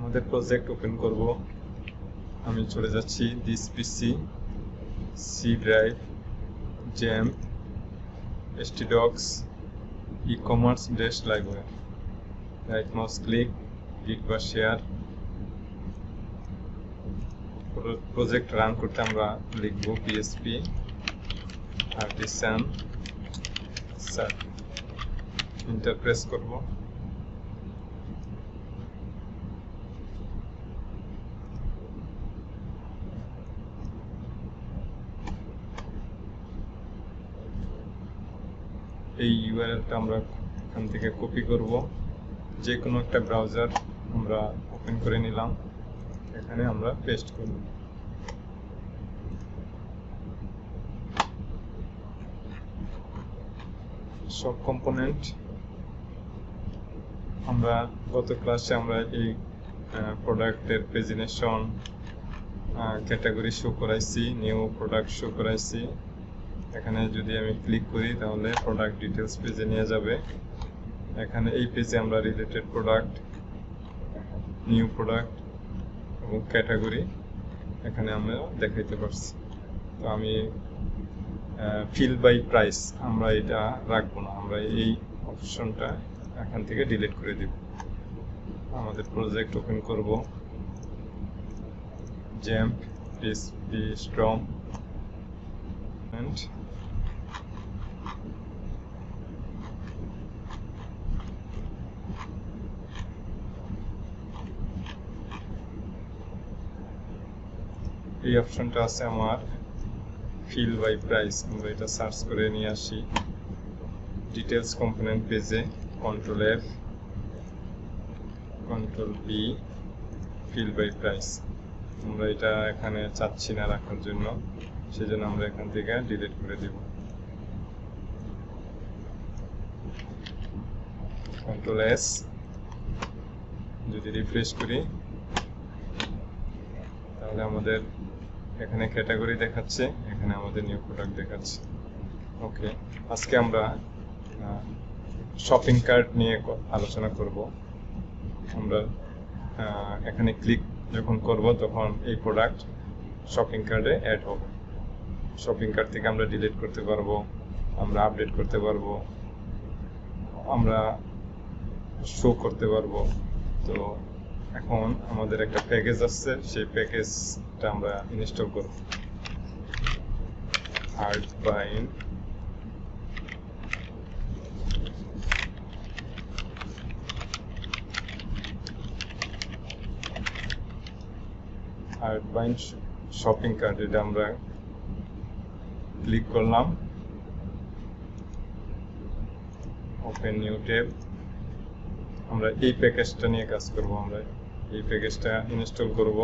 আমাদের project open করব। আমি চলে যাচ্ছি this PC, C drive, XAMPP, htdocs, e-commerce dash library, right mouse click, git বা share। প্রজেক্ট রান করতে আমরা লিখব php artisan start, enter press করব। এই ইউআরএলটা আমরা এখান থেকে কপি করব, যে কোনো একটা ব্রাউজার আমরা ওপেন করে নিলাম, এখানে আমরা পেস্ট করব। সব কম্পোনেন্ট আমরা গত ক্লাসে আমরা এই প্রোডাক্টের প্রেজেন্টেশন, ক্যাটাগরি শো করাইছি, নিউ প্রোডাক্ট শো করাইছি। এখানে যদি আমি ক্লিক করি তাহলে প্রোডাক্ট ডিটেলস পেজে নিয়ে যাবে। এখানে এই পেজে আমরা রিলেটেড প্রোডাক্ট, নিউ প্রোডাক্ট এবং ক্যাটাগরি এখানে আমরা দেখাইতে পারছি। তো আমি ফিল বাই প্রাইস আমরা এটা রাখবো না, আমরা এই অপশনটা এখান থেকে ডিলিট করে দিব। আমাদের প্রজেক্ট ওপেন করব, জ্যাম্প পিএসপি স্ট্রম এই অপশনটা আছে আমার ফিল বাই প্রাইস। আমরা এটা সার্চ করে নিয়ে আসি ডিটেলস কম্পোনেন্ট পেজে, control F, control B, fill by price. আমরা এটা এখানে চাচ্ছি না রাখার জন্য, সেজন্য আমরা এখান থেকে ডিলিট করে দেব। কন্ট্রোল এস, যদি রিফ্রেশ করি তাহলে আমাদের এখানে ক্যাটাগরি দেখাচ্ছে, এখানে আমাদের নিউ প্রোডাক্ট দেখাচ্ছে। ওকে, আজকে আমরা শপিং কার্ট নিয়ে আলোচনা করব। আমরা এখানে ক্লিক যখন করব তখন এই প্রোডাক্ট শপিং কার্টে অ্যাড হবে। শপিং কার্ট থেকে আমরা ডিলিট করতে পারবো, আমরা আপডেট করতে পারবো, আমরা শো করতে পারবো। তো এখন আমাদের একটা প্যাকেজ আছে, সেই প্যাকেজটা আমরা ইনস্টল করব। Artbind শপিং কার্ট, এটা আমরা ক্লিক করলাম, ওপেন নিউ ট্যাব। আমরা এই প্যাকেজটা নিয়ে কাজ করব, আমরা এই প্যাকেজটা ইনস্টল করব।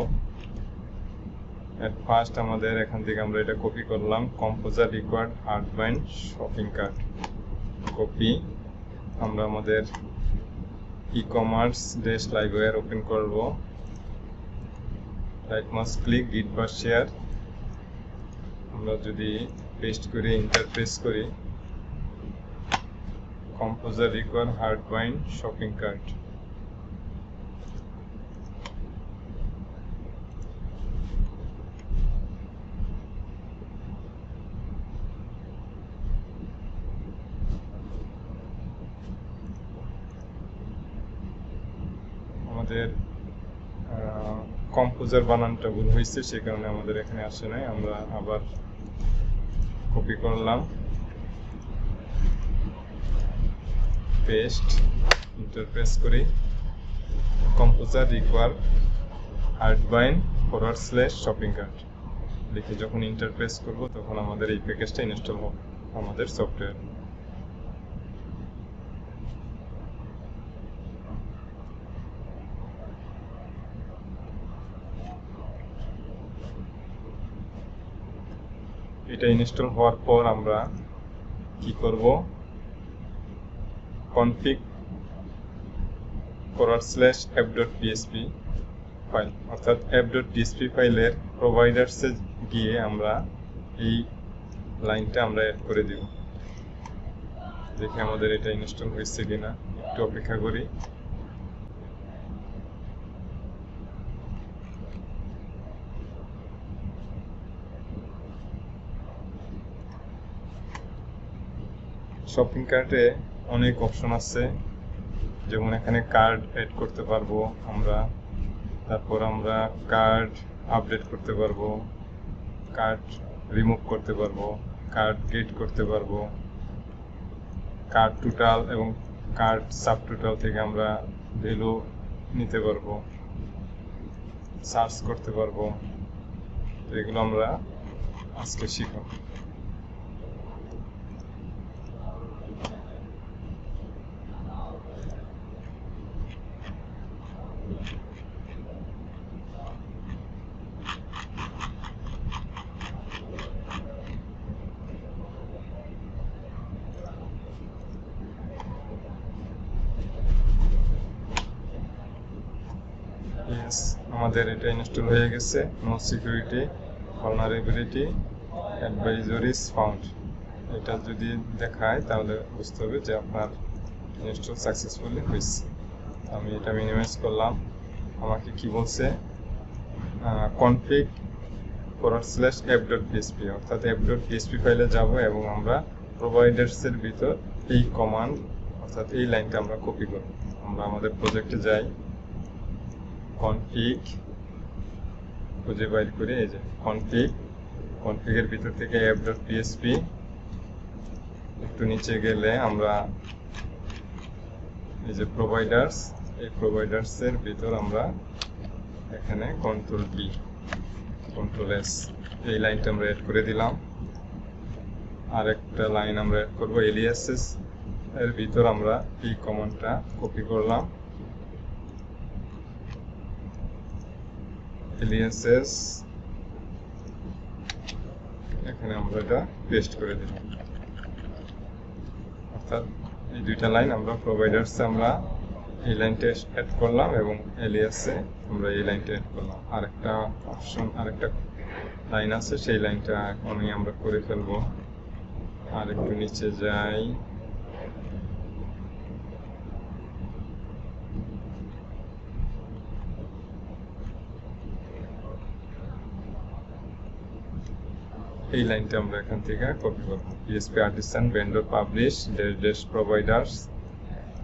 এট ফার্স্ট আমাদের এখান থেকে আমরা এটা কপি করলাম, composer required hardevine shopping cart, copy. আমরা আমাদের ই-কমার্স ড্যাশ লাইব্রেরি ওপেন করব, right mouse click, git bash here. আমরা যদি পেস্ট করি, ইন্টারপ্রেস করি, composer required hardevine shopping cart. আমাদের কম্পোজার বানানটা ভুল হয়েছে, সে কারণে আমাদের এখানে আসে নাই। আমরা আবার কপি করলাম, পেস্ট, ইন্টারপ্রেস করি, কম্পোজার রিকোয়ার্ড আর্টবাইন্ড / শপিং কার্ট লিখে যখন ইন্টারপ্রেস করব তখন আমাদের এই প্যাকেজটা ইনস্টল হবে আমাদের সফটওয়্যার। এটা ইনস্টল হওয়ার পর আমরা কি করব, config / app.php ফাইল অর্থাৎ app.php ফাইলের প্রোভাইডারসে গিয়ে আমরা এই লাইনটা আমরা অ্যাড করে দিব। দেখি আমাদের এটা ইনস্টল হয়েছে কিনা, একটু অপেক্ষা করি। শপিং কার্টে অনেক অপশন আছে, যেমন এখানে কার্ড অ্যাড করতে পারবো আমরা, তারপর আমরা কার্ড আপডেট করতে পারবো, কার্ড রিমুভ করতে পারবো, কার্ড গেট করতে পারবো, কার্ড টোটাল এবং কার্ড সাব টোটাল থেকে আমরা ভ্যালু নিতে পারবো, সার্চ করতে পারবো। এগুলো আমরা আজকে শিখব। আমাদের এটা ইনস্টল হয়ে গেছে। নো সিকিউরিটি ভালনারেবিলিটি অ্যাডভাইজরিজ ফাউন্ড, এটা যদি দেখায় তাহলে বুঝতে হবে যে আপনার ইনস্টল সাকসেসফুলি হয়েছে। আমি এটা মিনিমাইজ করলাম। আমাকে কি বলছে, config /app.php, অর্থাৎ app.php ফাইলে যাব এবং আমরা প্রোভাইডার্সের ভিতর এই কমান্ড অর্থাৎ এই লাইনটা আমরা কপি করব। আমরা আমাদের প্রজেক্টে যাই, config খুঁজে বাইর করে এই যে config এর ভিতর থেকে app.php, একটু নিচে গেলে আমরা এই যে প্রোভাইডার্স, এই প্রোভাইডার্সের ভিতর আমরা এখানে কন্ট্রোল বি কন্ট্রোল এস এই লাইনটা আমরা অ্যাড করে দিলাম। আর একটা লাইন আমরা অ্যাড করব এলিয়াসেস এর ভিতর আমরা এই কমান্ডটা কপি করলাম, এলিয়াসেস এখানে আমরা এটা পেস্ট করে দিলাম। অর্থাৎ এই দুইটা লাইন আমরা প্রোভাইডার্সে আমরা এই লাইনটা অ্যাড করলাম এবং এলিয়াসে আমরা এই লাইনটা অ্যাড করলাম। আরেকটা অপশন, আরেকটা লাইন আছে, সেই লাইনটা এখনই আমরা করে ফেলবো। আর একটু নিচে যাই, এই লাইনটা আমরা এখান থেকে কপি করব। PHP Artisan vendor publish dash providers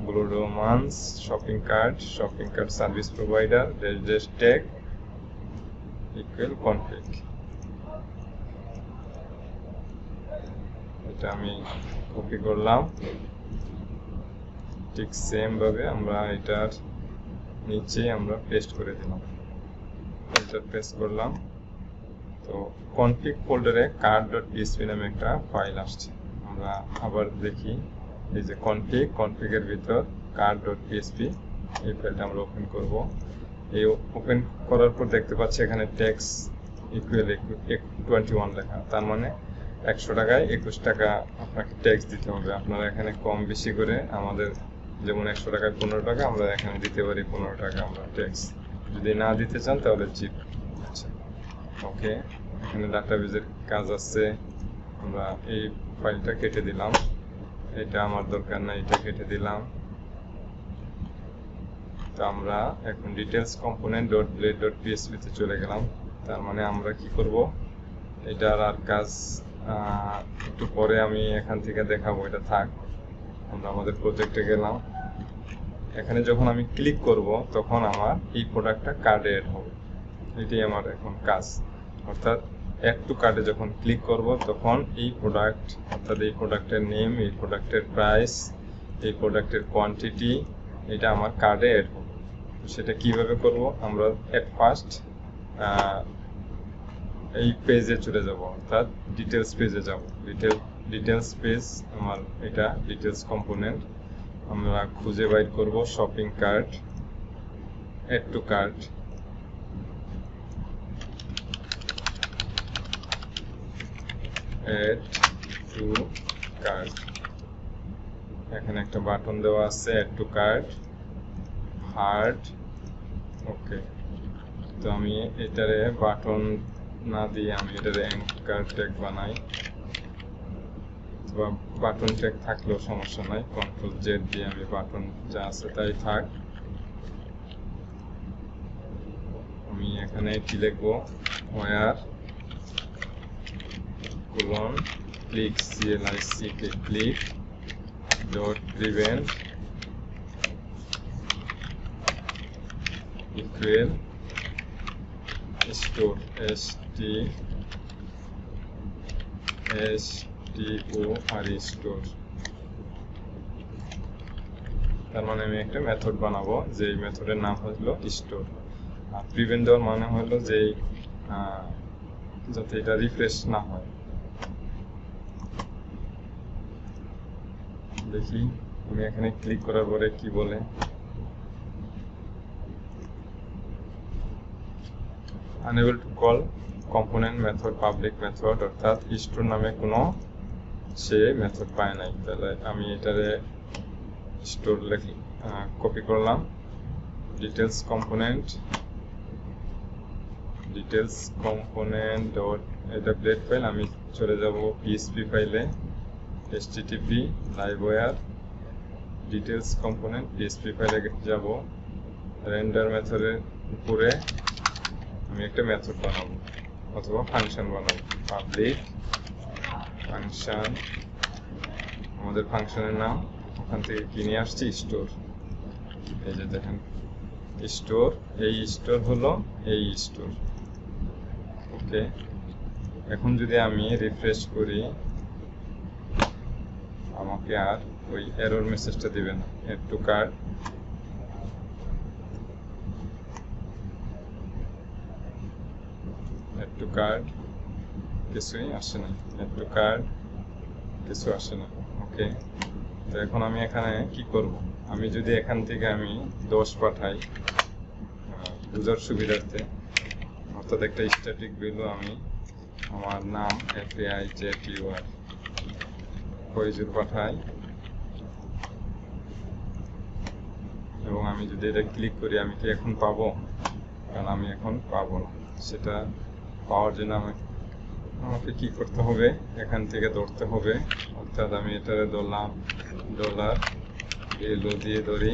blue romance shopping cart service provider dash tag equal config, এটা আমি কপি করলাম। ঠিক সেম ভাবে আমরা এটার নিচে আমরা পেস্ট করে দিলাম, এন্টার প্রেস করলাম। তো config ফোল্ডারে card.php নামে একটা ফাইল আসছে। আমরা আবার দেখি, এই যে config এর ভিতর card.php এই ফাইলটা আমরা ওপেন করব। এই ওপেন করার পর দেখতে পাচ্ছি এখানে ট্যাক্স ইকুয়াল 21 লেখা, তার মানে 100 টাকায় 21 টাকা আপনাকে ট্যাক্স দিতে হবে। আপনারা এখানে কম বেশি করে, আমাদের যেমন 100 টাকায় 15 টাকা, আমরা এখানে দিতে পারি 15 টাকা আমরা ট্যাক্স। যদি না দিতে চান তাহলে জিপ। আচ্ছা, ওকে, এখানে ডাটাবেজের কাজ আছে, আমরা এই ফাইলটা কেটে দিলাম, এটা আমার দরকার না, এটা কেটে দিলাম। তো আমরা এখন ডিটেলস কম্পোনেন্ট .blade.php তে চলে গেলাম। তার মানে আমরা কি করব, এটার আর কাজ একটু পরে আমি এখান থেকে দেখাবো, এটা থাক। আমরা আমাদের প্রজেক্টে গেলাম, এখানে যখন আমি ক্লিক করব তখন আমার এই প্রোডাক্টটা কার্ডে অ্যাড হবে, এটাই আমার এখন কাজ। অর্থাৎ অ্যাড টু কার্ডে যখন ক্লিক করব তখন এই প্রোডাক্ট, অর্থাৎ এই প্রোডাক্টের নেম, এই প্রোডাক্টের প্রাইস, এই প্রোডাক্টের কোয়ান্টিটি, এটা আমার কার্ডে অ্যাড হবে। সেটা কিভাবে করব, আমরা এট ফার্স্ট এই পেজে চলে যাব, অর্থাৎ ডিটেলস পেজে যাব। ডিটেলস পেজ আমার এটা ডিটেলস কম্পোনেন্ট, আমরা খুঁজে বাইর করব shopping cart, add to cart, add to cart. এখানে একটা বাটন দেওয়া আছে add to cart hard, okay. তো আমি এটারে বাটন না দিয়ে আমি এটারে অ্যাঙ্কার ট্যাগ বানাই, বা বাটন ট্যাগ থাকলেও সমস্যা নাই, কন্ট্রোল জেড দিয়ে আমি বাটন যা আছে তাই থাক। আমি এখানে কি লিখবো, var colon click, CLICK click dot prevent equal store store। তার মানে আমি একটা মেথড বানাবো যে মেথডের নাম হলো স্টোর। আর প্রিভেন্ট দেওয়ার মানে হলো যে যাতে এটা রিফ্রেশ না হয়। দেখি আমি এখানে ক্লিক করার পরে কি বলে, unable to call component method public method, অর্থাৎ স্টোর নামে কোনো সে মেথড পায় নাই। তাহলে আমি এটারে স্টোর কপি করলাম, ডিটেলস কম্পোনেন্ট ডট এটা ব্লেড ফাইল, আমি চলে যাব পিএসপি ফাইলে http livewire details component PSP ফাইলে যাব। রেন্ডার মেথডের উপরে আমি একটা মেথড বানাবো অথবা ফাংশন বানাবো, পাবলিক ফাংশন, আমাদের ফাংশনের নাম ওখান থেকে কিনে আসছি স্টোর। এই যে দেখেন স্টোর, এই স্টোর হলো এই স্টোর। ওকে, এখন যদি আমি রিফ্রেশ করি আমাকে আর ওই এরর মেসেজটা দিবে না, এড টু কার্ট কিছুই আসে না, এড টু কার্ট কিছু আসে না। ওকে, তো এখন আমি এখানে কি করব, আমি যদি এখান থেকে আমি 10 পাঠাই বুঝার সুবিধার্থে, অর্থাৎ একটা স্ট্যাটিক ভ্যালু আমি আমার নাম FAIJTUR কয়জোর পাঠাই, এবং আমি যদি এটা ক্লিক করি আমি কি এখন পাবো? কারণ আমি এখন পাবো না। সেটা পাওয়ার জন্য আমাকে কি করতে হবে, এখান থেকে ধরতে হবে। অর্থাৎ আমি এটারে ধরলাম $, দিয়ে ধরি,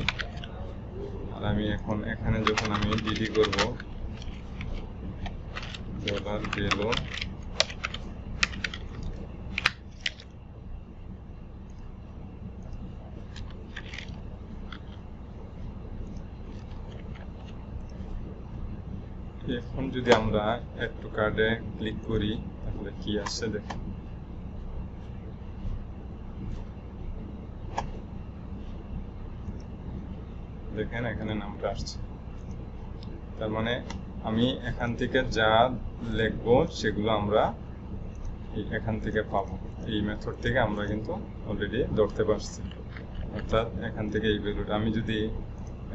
আর আমি এখন এখানে যখন আমি ডিডি করব $, এখন যদি আমরা অ্যাড টু কার্টে ক্লিক করি তাহলে কি আসছে দেখুন। দেখেন এখানে নামটা আসছে। তার মানে আমি এখান থেকে যা লিখবো সেগুলো আমরা এখান থেকে পাবো। এই মেথড থেকে আমরা কিন্তু অলরেডি ধরতে পারছি। অর্থাৎ এখান থেকে এই ভ্যালুটা আমি যদি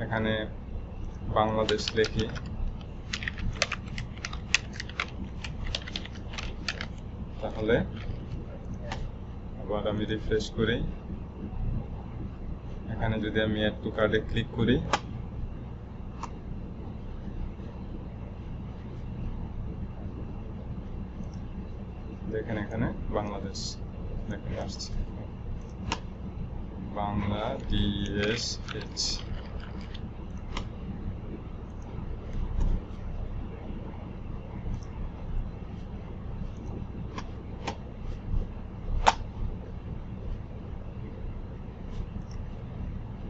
এখানে বাংলাদেশ লিখি তাহলে আবার আমি রিফ্রেশ করি, এখানে যদি আমি অ্যাড টু কার্টে ক্লিক করি দেখেন এখানে বাংলাদেশ দেখেন আসছে, বাংলাদেশ।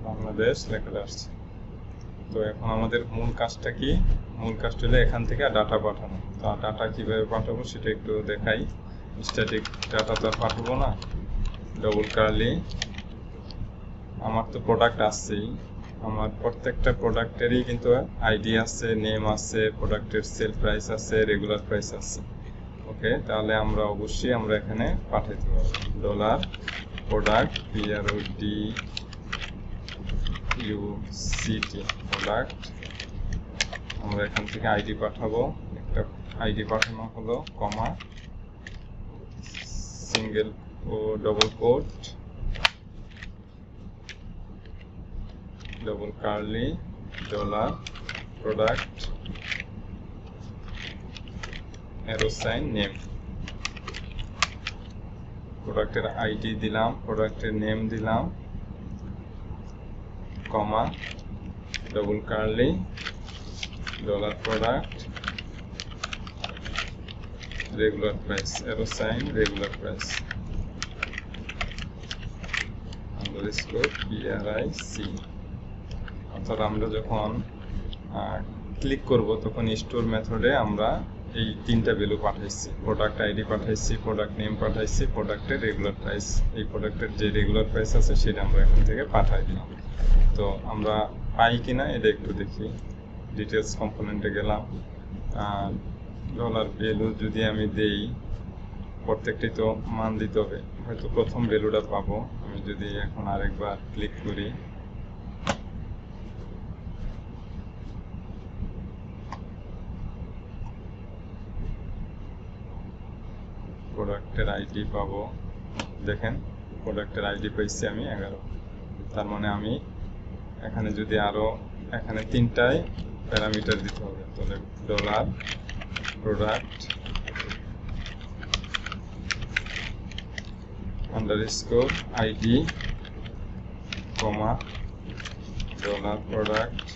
বাংলাদেশ লেখাটা আসছে। তো এখন আমাদের মূল কাজটা কি? মূল কাজটা হলো এখান থেকে ডাটা পাঠানো। তো ডাটা কিভাবে পাঠাবো সেটা একটু দেখাই। স্ট্যাটিক ডাটা তো আর পাঠাবো না। ডবল কার্লি, আমার তো প্রোডাক্ট আসছেই, আমার প্রত্যেকটা প্রোডাক্টেরই কিন্তু আইডি আছে, নেম আছে, প্রোডাক্টের সেল প্রাইস আছে, রেগুলার প্রাইস আছে। ওকে, তাহলে আমরা অবশ্যই আমরা এখানে পাঠাইতে পারবো $প্রোডাক্ট PRODUCT প্রোডাক্ট। আমরা এখান থেকে আইডি পাঠাবো, একটা আইডি পাঠানো হলো, কমা, সিঙ্গেল ও double quote, double curly, $product, arrow sign, name. প্রোডাক্টের আইডি দিলাম, প্রোডাক্টের নেম দিলাম, comma, double curly, $product, regular price, arrow sign, regular price. আমরা pric, অর্থাৎ আমরা যখন ক্লিক করব তখন স্টোর মেথডে আমরা এই তিনটা ভ্যালু পাঠাইছি, প্রোডাক্ট আইডি পাঠাইছি, প্রোডাক্ট নেম পাঠাইছি, প্রোডাক্টের রেগুলার প্রাইস, এই প্রোডাক্টের যে রেগুলার প্রাইস আছে সেটা আমরা এখান থেকে পাঠাই দিলাম। তো আমরা পাই কিনা এটা একটু দেখি। ডিটেলস কম্পোনেন্টে গেলাম, ডলার ভ্যালু যদি আমি দেই, প্রত্যেকটি তো মান দিতে হবে, হয়তো প্রথম ভ্যালুটা পাবো। আমি যদি এখন আরেকবার ক্লিক করি, প্রোডাক্টের আইডি পাবো। দেখেন প্রোডাক্টের আইডি পাইছি আমি 11। তার মানে আমি এখানে যদি আরো এখানে তিনটায় প্যারামিটার দিতে হবে, তাহলে dollar product underscore ID comma dollar product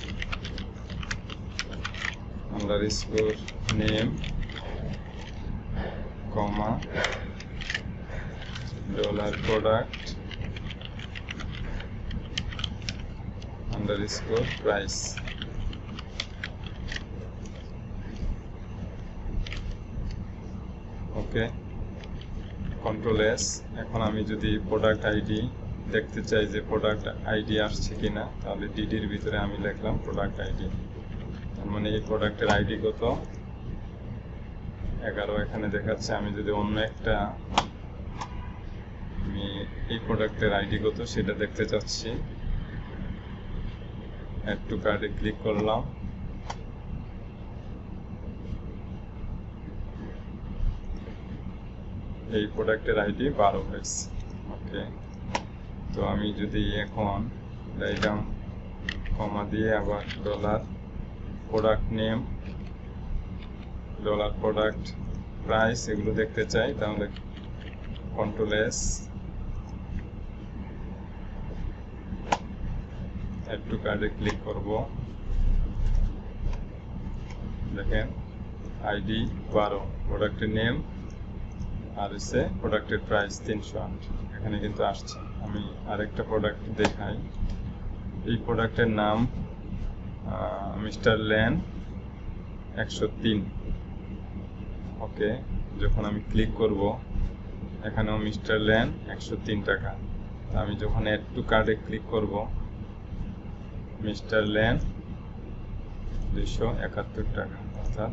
underscore name comma dollar product underscore price. Okay, control S. এখন আমি যদি প্রোডাক্ট আইডি দেখতে চাই যে প্রোডাক্ট আইডি আসছে কিনা, তাহলে ডিডির ভিতরে আমি লিখলাম প্রোডাক্ট আইডি। তার মানে এই প্রোডাক্টের আইডি কত? 11 এখানে দেখাচ্ছে। আমি যদি অন্য একটা, আমি এই প্রোডাক্টের আইডি কত সেটা দেখতে চাচ্ছি, অ্যাড টু কার্ডে ক্লিক করলাম। এই প্রোডাক্টের আইডি 12 হয়েছে। ওকে, তো আমি যদি এখন ডাইগ্রাম কমা দিয়ে আবার dollar product name, dollar product price এগুলো দেখতে চাই, তাহলে কন্ট্রোল এস, অ্যাড টু কার্ডে ক্লিক করব। দেখেন আইডি 12, প্রোডাক্টের নেম আর হচ্ছে প্রোডাক্টের প্রাইস 308 এখানে কিন্তু আসছে। আমি আরেকটা প্রোডাক্ট দেখাই। এই প্রোডাক্টের নাম মিস্টার ল্যান 103। ওকে, যখন আমি ক্লিক করব এখানেও মিস্টার ল্যান 103 টাকা। আমি যখন অ্যাড টু কার্ডে ক্লিক করব, মিস্টার ল্যান 271 টাকা। অর্থাৎ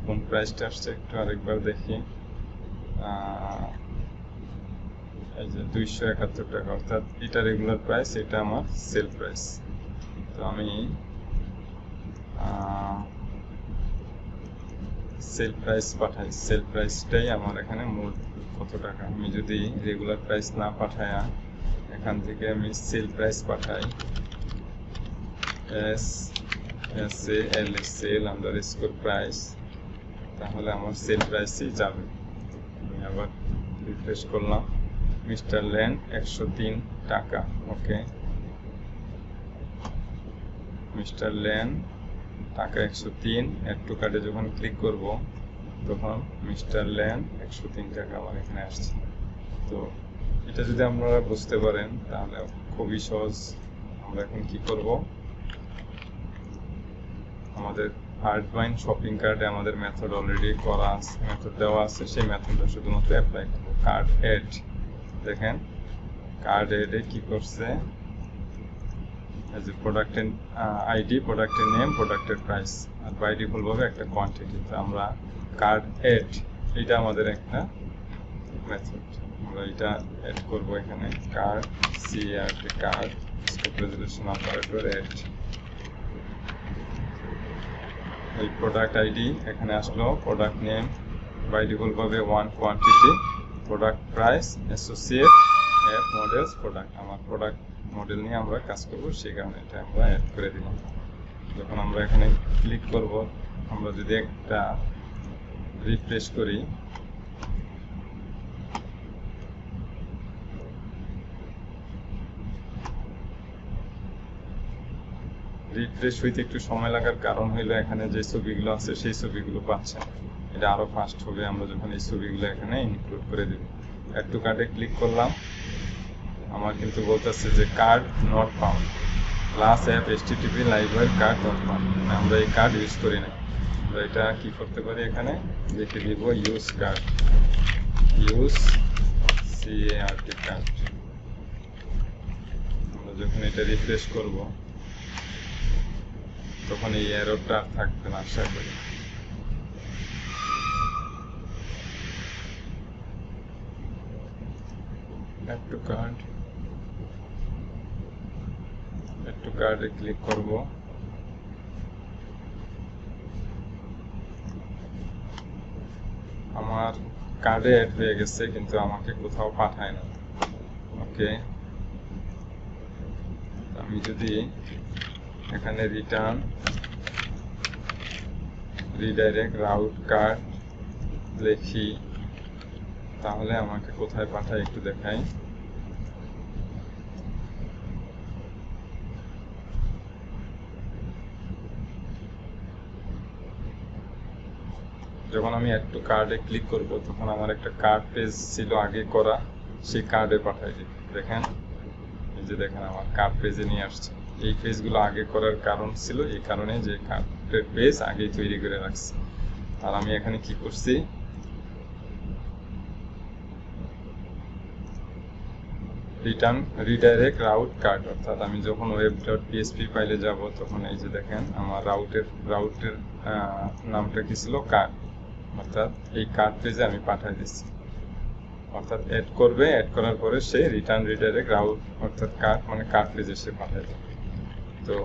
কোন প্রাইসটা আসছে একটু আরেকবার দেখি, এই যে 271 টাকা। অর্থাৎ এটা রেগুলার প্রাইস, এটা আমার সেল প্রাইস। তো আমি সেল প্রাইস পাঠাই, সেল প্রাইসটাই আমার এখানে মূল কত টাকা। আমি যদি রেগুলার প্রাইস না পাঠায়া এখান থেকে আমি সেল প্রাইস পাঠাই, সেল আন্ডারস্কোর প্রাইস, তাহলে আমার সেল প্রাইসই যাবে। আমি আবার রিফ্রেশ করলাম, মিস্টার ল্যান 103 টাকা। ওকে, মিস্টার ল্যান টাকা 103। অ্যাড টু কার্ডে যখন ক্লিক করব তখন মিস্টার ল্যান 103 টাকা আমার এখানে আসছে। তো এটা যদি আপনারা বুঝতে পারেন তাহলে খুবই সহজ। আমরা এখন কি করব, আমাদের হার্ডবাইন্ড শপিং কার্ডে আমাদের মেথড অলরেডি করা আছে, মেথড দেওয়া আছে, সেই মেথডটা শুধুমাত্র অ্যাপ্লাই করব। কার্ড এড, দেখেন কার্ড এডে কি করছে, প্রোডাক্টের আইডি, প্রোডাক্টের নেম, প্রোডাক্টের প্রাইস, আর বাই ডিফল্ট ভাবে একটা কোয়ান্টিটি। তো আমরা কার্ড এড, এটা আমাদের একটা মেথড, আমরা এটা এড করব এখানে। Cart CRT, cart scope resolution operator add. এই প্রোডাক্ট আইডি এখানে আসলো, প্রোডাক্ট নেম বাই ডিফল্ট ভাবে 1 quantity, product price associate app models product. আমার প্রোডাক্ট মডেল নিয়ে আমরা কাজ করব, সেই কারণে এটা আমরা অ্যাড করে দিলাম। যখন আমরা এখানে ক্লিক করব, আমরা যদি একটা রিফ্রেশ করি, রিফ্রেশ হইতে একটু সময় লাগার কারণ হইলো এখানে যে ছবিগুলো আছে সেই ছবিগুলো পাচ্ছেন। এটা আরো ফাস্ট হবে আমরা যখন এই ছবিগুলো এখানে ইনক্লুড করে দেব। অ্যাড টু কার্টে ক্লিক করলাম, আমার কিন্তু বলতেছে যে card not found, class app HTTP library card not found, আমরা এই কার্ড ইউজ করি না। তো এটা কি করতে পারি, এখানে লিখে দিব use card, use CARD card. আমরা যখন এটা রিফ্রেশ করব তখন এই এররটা আর থাকবে না আশা করি। অ্যাড টু কার্ডে ক্লিক করব। আমার কার্ডে অ্যাড হয়ে গেছে কিন্তু আমাকে কোথাও পাঠায় না। ওকে, আমি যদি এখানে রিটার্ন রিডাইরেক্ট রাউট কার্ড লিখি তাহলে আমাকে কোথায় পাঠায় একটু দেখাই। যখন আমি অ্যাড টু কার্ডে ক্লিক করব তখন আমার একটা কার্ড পেজ ছিল আগে করা, সেই কার্ডে পাঠাই দিই। দেখেন, এই যে দেখেন আমার কার্ড পেজে নিয়ে আসছে। এই পেজগুলো আগে করার কারণ ছিল এই কারণে যে কার্ডের পেজ আগেই তৈরি করে রাখছি। আর আমি এখানে কি করছি, রিটার্ন রিডাইরেক্ট রাউট কার্ড, অর্থাৎ আমি যখন web.php ফাইলে যাব তখন এই যে দেখেন আমার রাউটের নামটা কি ছিল, কার্ড, অর্থাৎ এই কার্ড পেজে আমি পাঠিয়ে দিচ্ছি। অর্থাৎ অ্যাড করবে, অ্যাড করার পরে সে রিটার্ন রিডাইরেক্ট রাউট অর্থাৎ কার্ড মানে কার্ড পেজে সে পাঠিয়ে দেবে। তো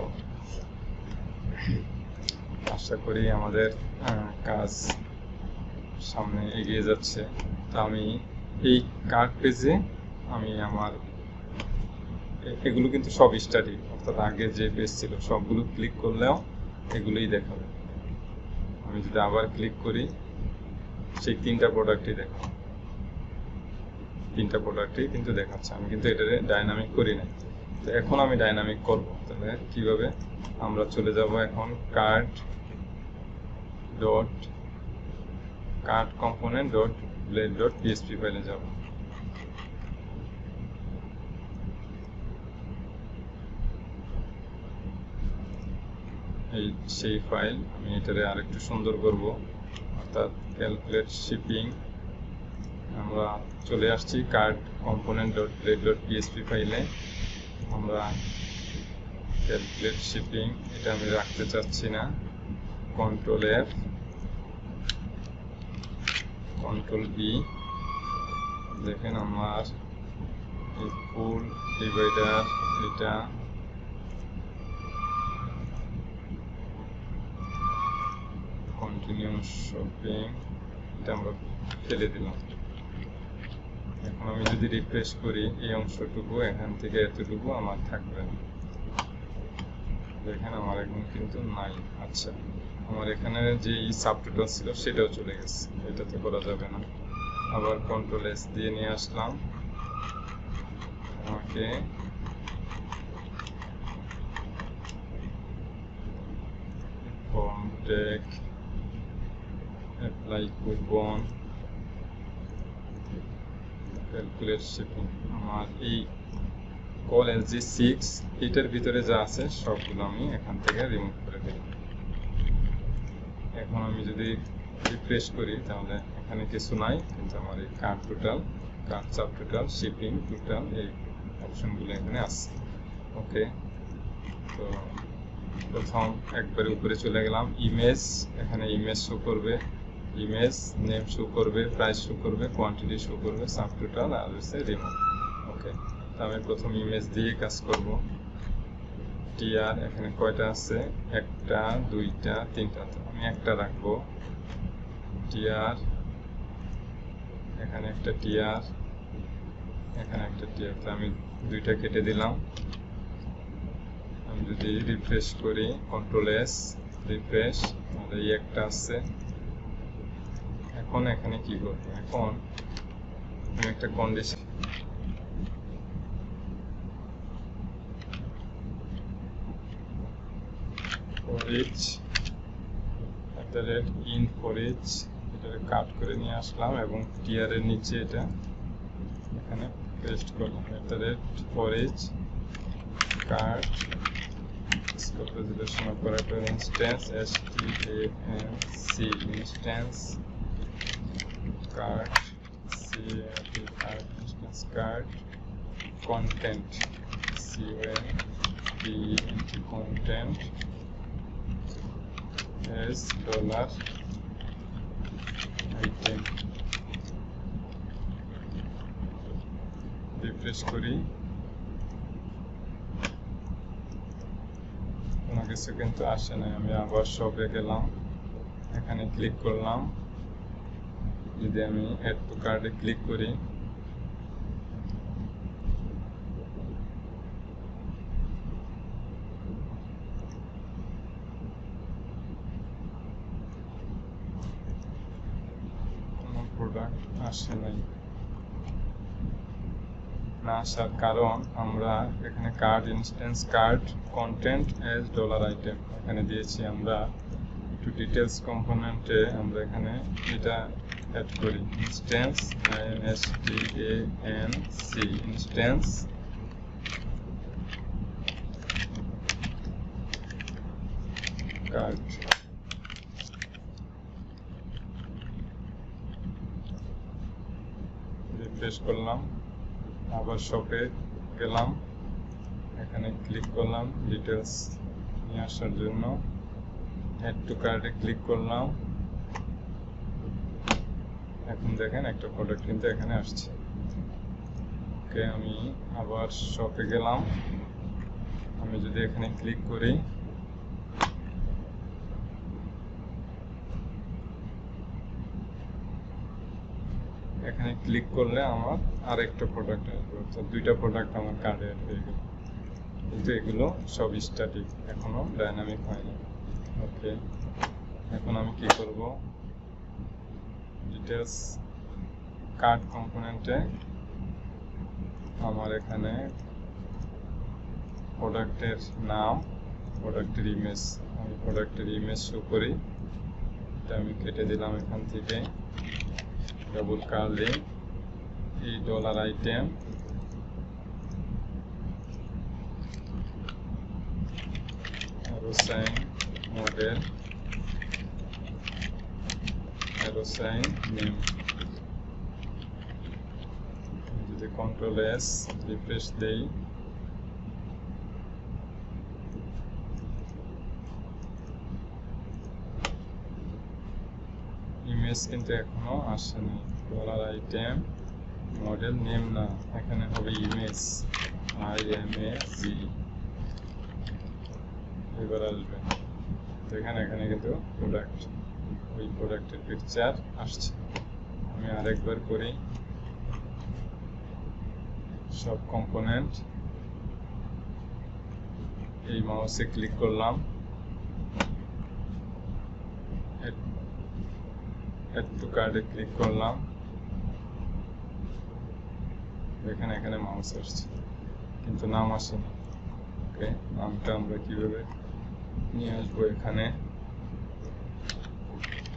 আশা করি আমাদের কাজ সামনে এগিয়ে যাচ্ছে। তো আমি এই কার্ড পেজে আমি আমার এগুলো কিন্তু সব স্টাডি, অর্থাৎ আগে যে পেজ ছিল সবগুলো ক্লিক করলেও এগুলোই দেখাবে। আমি যদি আবার ক্লিক করি সেই তিনটা প্রোডাক্টই দেখাবে, তিনটা প্রোডাক্টই কিন্তু দেখাচ্ছে। আমি কিন্তু এটা ডাইনামিক করি নাই। তো এখন আমি ডাইনামিক করব, তাহলে কিভাবে, আমরা চলে যাব এখন card component dot blade dot PSP ফাইলে যাব। এই সেই ফাইল আমি এটারে আরেকটু সুন্দর করব, অর্থাৎ ক্যালকুলেট শিপিং। আমরা চলে আসছি card component dot blade dot PSP ফাইলে। আমরা ক্যালকুলেট শিপিং এটা আমি রাখতে চাচ্ছি না, কন্ট্রোল F কন্ট্রোল B। দেখেন আমার এই ফুল ডিভাইডার এটা কন্টিনিউয়াস শপিং এটা আমরা ফেলে দিলাম। এখন আমি যদি রিফ্রেশ করি এই অংশটুকু এখান থেকে এতটুকু আমার থাকবে না। দেখেন আমার এখন কিন্তু নাই। আচ্ছা, আমার এখানে যে সাবটোটাল ছিল সেটাও চলে গেছে, এটাতে করা যাবে না। আবার কন্ট্রোল S দিয়ে নিয়ে আসলাম। আমাকে contact apply coupon calculate shipping, আমার এই কল LG6 এটার ভিতরে যা আছে সবগুলো আমি এখান থেকে রিমুভ করে দিলাম। এখন আমি যদি রিফ্রেশ করি তাহলে এখানে কিছু নাই, কিন্তু আমার এই card total, card sub total, shipping total এই অপশনগুলো এখানে আছে। ওকে, তো প্রথম একবারে উপরে চলে গেলাম, ইমেজ, এখানে ইমেজ শো করবে, ইমেজ নেম শো করবে, প্রাইস শো করবে, কোয়ান্টিটি শো করবে, সাব টোটাল আর হচ্ছে রিমুভ। ওকে, তো আমি প্রথম ইমেজ দিয়ে কাজ করব। টিআর এখানে কয়টা আছে, একটা, দুইটা, তিনটা, তো আমি একটা রাখবো। টিআর এখানে একটা টিআর, এখানে একটা টিআর, তো আমি দুইটা কেটে দিলাম। আমি যদি রিফ্রেশ করি কন্ট্রোল S রিফ্রেশ, তাহলে এই একটা আছে। এখন এখানে কি করব, এখন আমি একটা condition for each in for each এটা কাট করে নিয়ে আসলাম এবং টিআর এর নিচে এটা এখানে পেস্ট করলাম for each card scope resolution operator instance STANC instance card card instance card content content as dollar item refresh করি কোনো কিছু কিন্তু আসে না আমি আবার শপে গেলাম এখানে ক্লিক করলাম যদি আমি অ্যাড টু কার্ডে ক্লিক করি কোনো প্রোডাক্ট আসে নাই না আসার কারণ আমরা এখানে cart instance cart content as dollar item এখানে দিয়েছি আমরা একটু ডিটেলস কম্পোনেন্টে আমরা এখানে এটা অ্যাড করি instance INSTANC instance card refresh করলাম আবার শপে গেলাম এখানে ক্লিক করলাম ডিটেলস নিয়ে আসার জন্য অ্যাড টু কার্ডে ক্লিক করলাম এখন দেখেন একটা প্রোডাক্ট কিন্তু এখানে আসছে ওকে আমি আবার শপে গেলাম আমি যদি এখানে ক্লিক করি এখানে ক্লিক করলে আমার আরেকটা প্রোডাক্ট আসবে অর্থাৎ দুইটা প্রোডাক্ট আমার কার্ডে অ্যাড হয়ে গেল কিন্তু এগুলো সব স্ট্যাটিক এখনো ডাইনামিক হয়নি ওকে এখন আমি কি করব ডিটেলস কার্ড কম্পোনেন্টে আমার এখানে প্রোডাক্টের নাম প্রোডাক্টের ইমেজ আমি প্রোডাক্টের ইমেজ শো করি এটা আমি কেটে দিলাম এখান থেকে ডাবল কার্লি এই dollar item অ্যারোসাইন model arrow sign name যদি কন্ট্রোল এস রিফ্রেশ দেই ইমেজ কিন্তু এখনো আসেনি ডলার আইটেম মডেল নেম না এখানে হবে ইমেজ IMAG এবার আসবে দেখেন এখানে কিন্তু প্রোডাক্ট ওই প্রোডাক্টের পিকচার আসছে আমি আরেকবার করি সব কম্পোনেন্ট এই মাউসে ক্লিক করলাম অ্যাড টু কার্ডে ক্লিক করলাম দেখেন এখানে মাউস আসছে কিন্তু নাম আসেনি ওকে নামটা আমরা কিভাবে নিয়ে আসবো এখানে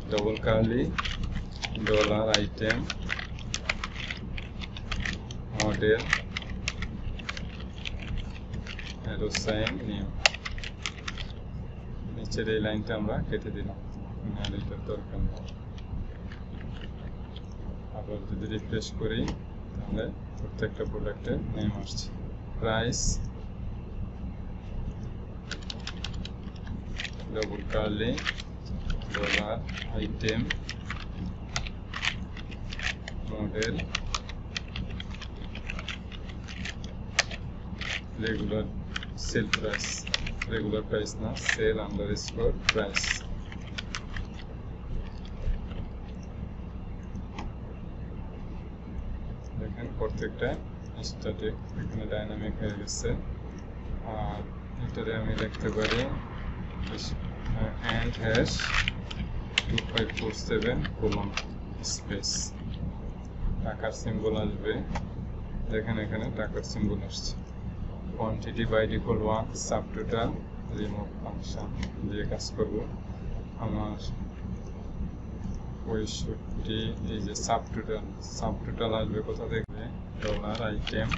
double curly dollar item model arrow sign name নিচের এই লাইনটা আমরা কেটে দিলাম আর এটার দরকার নেই আবার যদি রিফ্রেশ করি তাহলে প্রত্যেকটা প্রোডাক্টের নেম আসছে price double curly dollar item model regular sale price regular price না সেল আন্ডারস্কোর প্রাইস দেখেন প্রত্যেকটা স্ট্যাটিক এখানে ডাইনামিক হয়ে গেছে আর এটারে আমি লিখতে পারি and hash 2547 colon স্পেস টাকার সিম্বল আসবে দেখেন এখানে টাকার সিম্বল আসছে quantity by default 1 subtotal remove function দিয়ে কাজ করব আমার 65 এই যে সাবটোটাল আসবে কোথা থেকে ডলার আইটেম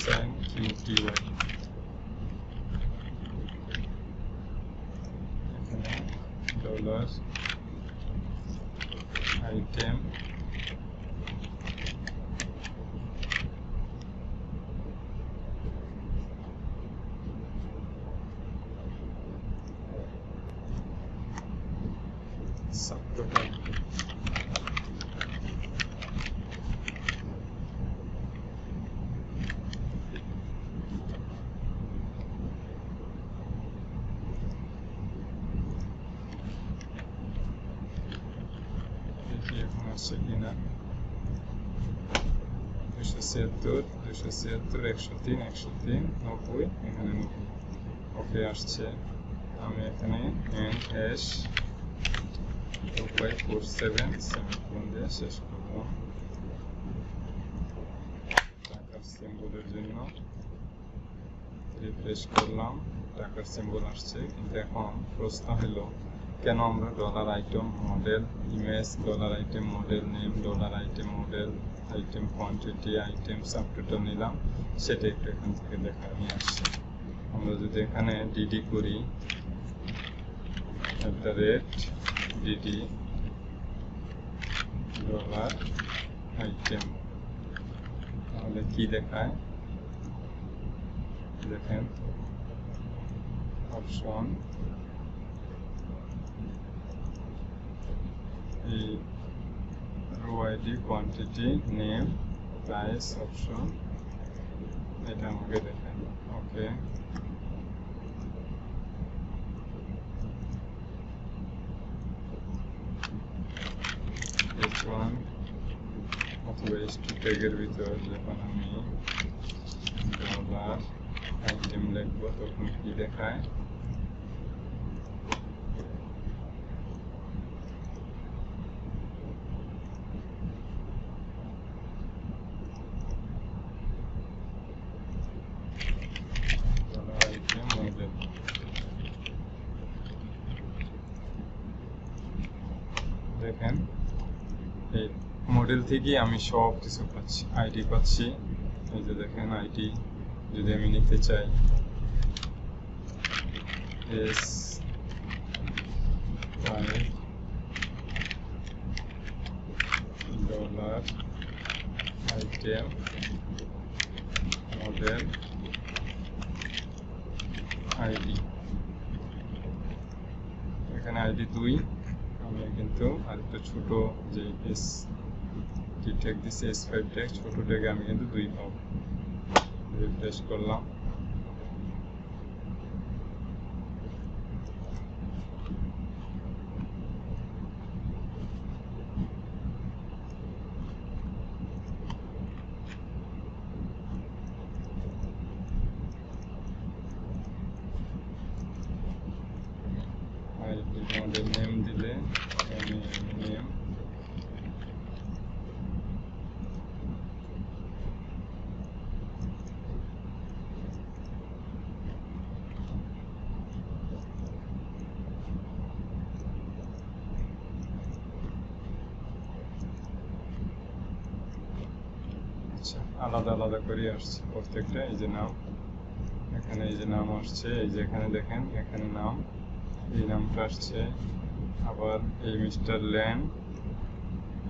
সাইন কিউটিওয়াই এখানে ডলার আইটেম সাবটোটাল এখন আসছে কিনা 276 103 103 90 এখানে 90 ওকে আসছে আমি এখানে এন্ড হ্যাশ 2547 সেমিকোলন দিয়ে শেষ করলাম টাকার সিম্বলের জন্য রিফ্রেশ করলাম টাকার সিম্বল আসছে কিন্তু এখন প্রশ্ন হলো কেন আমরা dollar item model image dollar item model name dollar item model item quantity item subtotal নিলাম সেটা একটু এখান থেকে দেখা নিয়ে আসছে আমরা যদি এখানে ডিডি করি @dd ডলার আইটেম তাহলে কি দেখায় দেখেন অপশন এই row ID quantity name price option এটা আমাকে দেখেন ওকে H1 অথবা H2 ট্যাগের ভিতর যখন আমি ডলার আইটেম লিখবো তখন কি দেখায় ডলার আইটেম মডেল দেখেন এই মডেল থেকে আমি সব কিছু পাচ্ছি আইডি পাচ্ছি এই যে দেখেন আইডি যদি আমি নিতে চাই S dollar item model ID এখানে আইডি 2 আমি কিন্তু আরেকটা ছোট যে এস টি ট্যাগ দিছে S5 ট্যাগ ছোট ট্যাগে আমি কিন্তু 2 পাবো রিফ্রেশ করলাম মডেল নেম দিলে নেম আচ্ছা আলাদা আলাদা করে আসছে প্রত্যেকটা এই যে নাম এখানে এই যে নাম আসছে এই যে এখানে দেখেন এখানে নাম এই নামটা আসছে আবার এই মিস্টার ল্যান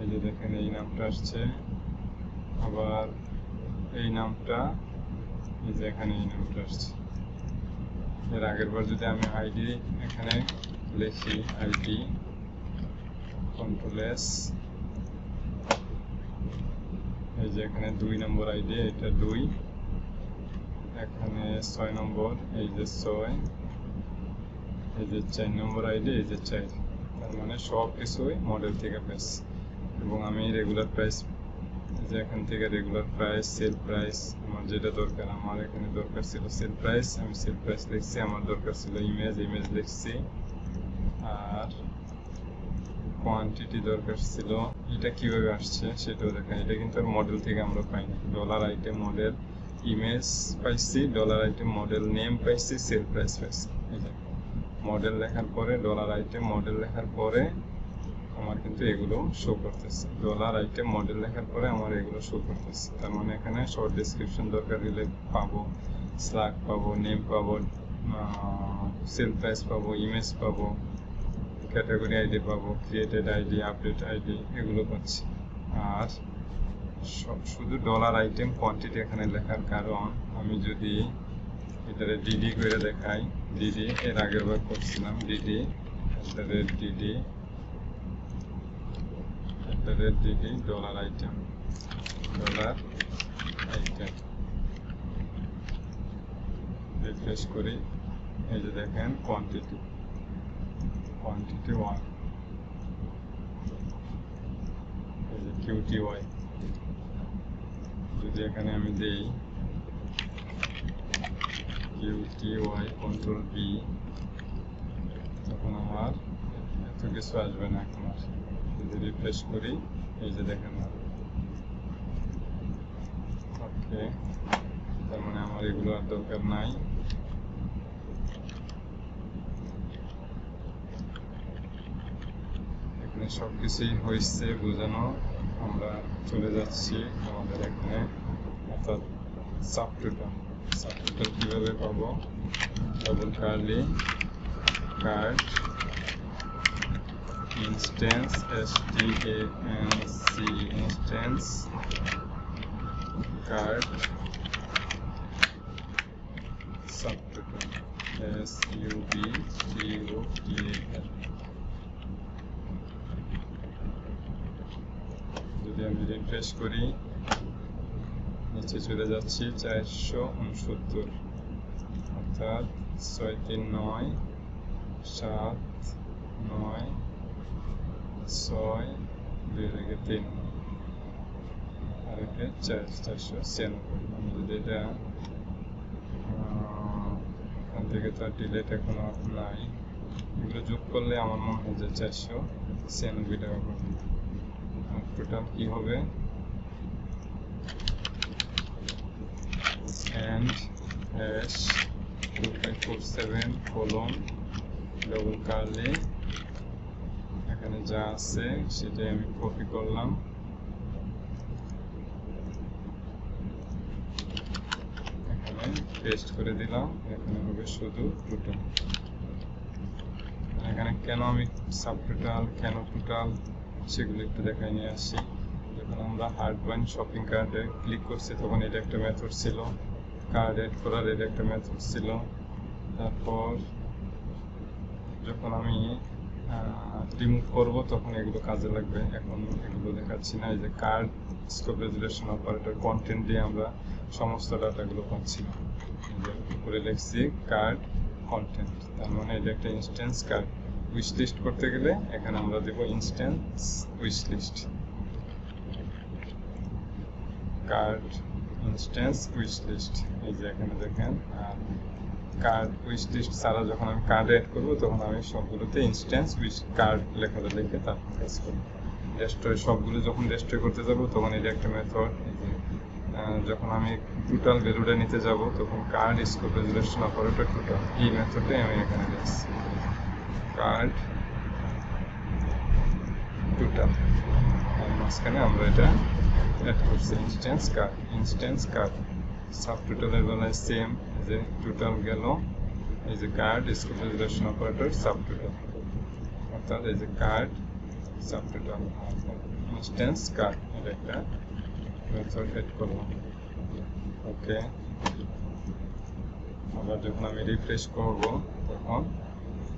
এই যে দেখেন এই নামটা আসছে আবার এই নামটা এই যে এখানে এই নামটা আসছে এর আগের বার যদি আমি আইডি এখানে লিখি আইডি কন্ট্রোল এস এই যে এখানে 2 নম্বর আইডি এটা 2 এখানে 6 নম্বর এই যে 6 এই যে 4 নম্বর আইডি এই যে 4 তার মানে সব কিছুই মডেল থেকে পেয়েছি এবং আমি রেগুলার প্রাইস যে এখান থেকে রেগুলার প্রাইস সেল প্রাইস আমার যেটা দরকার আমার এখানে দরকার ছিল সেল প্রাইস আমি সেল প্রাইস লিখছি আমার দরকার ছিল ইমেজ লিখছি আর কোয়ান্টিটি দরকার ছিল এটা কিভাবে আসছে সেটাও দেখেন এটা কিন্তু আর মডেল থেকে আমরা পাইনি ডলার আইটেম মডেল ইমেজ পাইছি ডলার আইটেম মডেল নেম পাইছি সেল প্রাইস পাইছি এই যে মডেল লেখার পরে ডলার আইটেম মডেল লেখার পরে আমার কিন্তু এগুলো শো করতেছে। ডলার আইটেম মডেল লেখার পরে আমার এগুলো শো করতেছে। তার মানে এখানে শর্ট ডেসক্রিপশন দরকার হলে পাবো, স্ল্যাগ পাবো, নেম পাবো, সেল প্রাইস পাবো, ইমেজ পাবো, ক্যাটাগরি আইডি পাবো, ক্রিয়েটেড আইডি, আপডেট আইডি, এগুলো পাচ্ছি। আর শুধু ডলার আইটেম কোয়ান্টিটি এখানে লেখার কারণ আমি যদি এটারে ডিডি করে দেখাই, ডিডি এর আগের বার করছিলাম, ডিডি ডলার আইটেম রিফ্রেশ করি, এই যে দেখেন কোয়ান্টিটি 1, এই যে QTY। যদি এখানে আমি দেই QTY কন্ট্রোল B, তখন আমার এত কিছু আসবে না। এখন আর যদি রিফ্রেশ করি, এই যে দেখেন, ওকে, তার মানে আমার এগুলো আর দরকার নাই। এখানে সবকিছুই হয়েছে বোঝানো। আমরা চলে যাচ্ছি আমাদের এখানে, অর্থাৎ সাবটোটাল কিভাবে পাবো, double curly cart instance STANC instance cart subtotal SUBTOTAL। যদি আমি রিফ্রেশ করি, নিচে চলে যাচ্ছি 469, অর্থাৎ 639 7 9 6 2 3 আর একে 496। আমি যদি এটা এখান থেকে তো ডিলেট এখনো নাই, এগুলো যোগ করলে আমার মনে হয় যে 496 টাকা পাবো। টোটাল কি হবে, and hash 2547 colon double curly, এখানে যা আছে সেটাই আমি কপি করলাম, এখানে পেস্ট করে দিলাম। এখানে হবে শুধু টোটাল। এখানে কেন আমি সাবটোটাল, কেন টোটাল, সেগুলো একটু দেখাই নিয়ে আসি। যখন আমরা হার্ডবাইন্ড শপিং কার্টে ক্লিক করছি তখন এটা একটা মেথড ছিল, কার্ড এড করার এটা একটা মেথড ছিল। তারপর যখন আমি রিমুভ করব তখন এগুলো কাজে লাগবে। এখন এগুলো দেখাচ্ছি না। এই যে card scope resolution operator content দিয়ে আমরা সমস্ত ডাটাগুলো পাচ্ছি। উপরে লিখছি কার্ড কন্টেন্ট, তার মানে এটা একটা ইনস্ট্যান্স কার্ড। উইশ লিস্ট করতে গেলে এখানে আমরা দেব instance wish list, cart instance wish list, এই যে এখানে দেখেন। আর কার্ড উইশ লিস্ট ছাড়া যখন আমি কার্ড এড করবো তখন আমি সবগুলোতে ইনস্ট্যান্স উইশ কার্ড লেখাটা লিখে তারপর কাজ করবো। ডেস্ট্রয় সবগুলো যখন ডেস্ট্রয় করতে যাব তখন এটা একটা মেথড। যখন আমি টোটাল ভ্যালুটা নিতে যাব তখন card scope resolution operator total, এই মেথডটাই আমি এখানে দিচ্ছি, কার্ড টোটাল। আর মাঝখানে আমরা এটা অ্যাড করছি ইনস্ট্যান্স কার্ড। সাব টোটালের বেলায় সেম, যে টোটাল গেল, এই যে card scope resolution operator sub total, অর্থাৎ এই যে card sub total instance card, এটা একটা মেথড এড করলাম। ওকে, আবার যখন আমি রিফ্রেশ করব তখন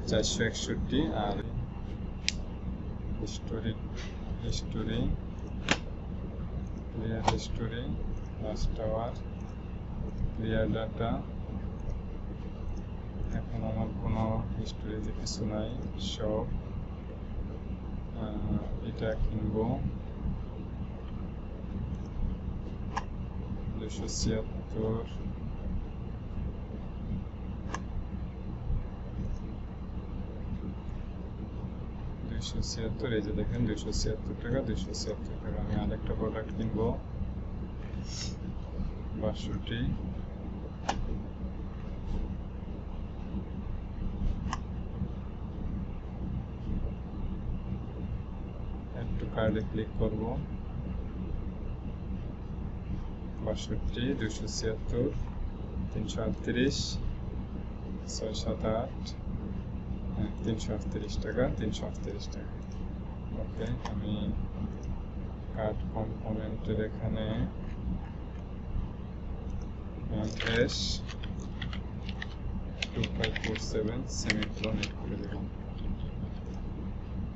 461 আর history clear history last hour clear data. এখন আমার কোনো হিস্টোরিতে কিছু নাই, সব এটা কিনবো 276, এই যে দেখেন 276 টাকা 276 টাকা। আমি আরেকটা প্রোডাক্ট কিনবো 62, কার্ডে ক্লিক করব 62 276 338 678 338 টাকা 338 টাকা। ওকে, আমি কার্ড কম্পোনেন্টের এখানে এস 2547 সেমিকোলন এড করে দিলাম,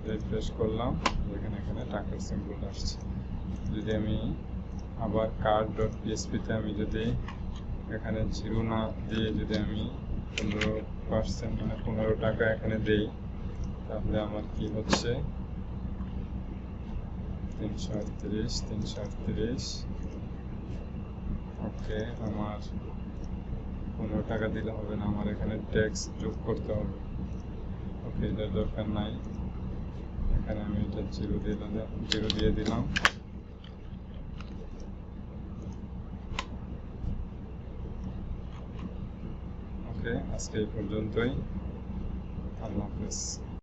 রিফ্রেশ করলাম, এখানে টাকার সিম্বল আসছে। যদি আমি আবার কার্ড ডট পিএসপিতে আমি যদি এখানে 0 না দিয়ে যদি আমি 15% মানে 15 টাকা এখানে দেই, তাহলে আমার কি হচ্ছে 338। ওকে, আমার 15 টাকা দিলে হবে না, আমার এখানে ট্যাক্স যোগ করতে হবে। ওকে, এটার দরকার নাই, এখানে আমি এটা 0 দিয়ে দিলাম। ওকে, আজকে এই পর্যন্তই। আল্লাহ হাফেজ।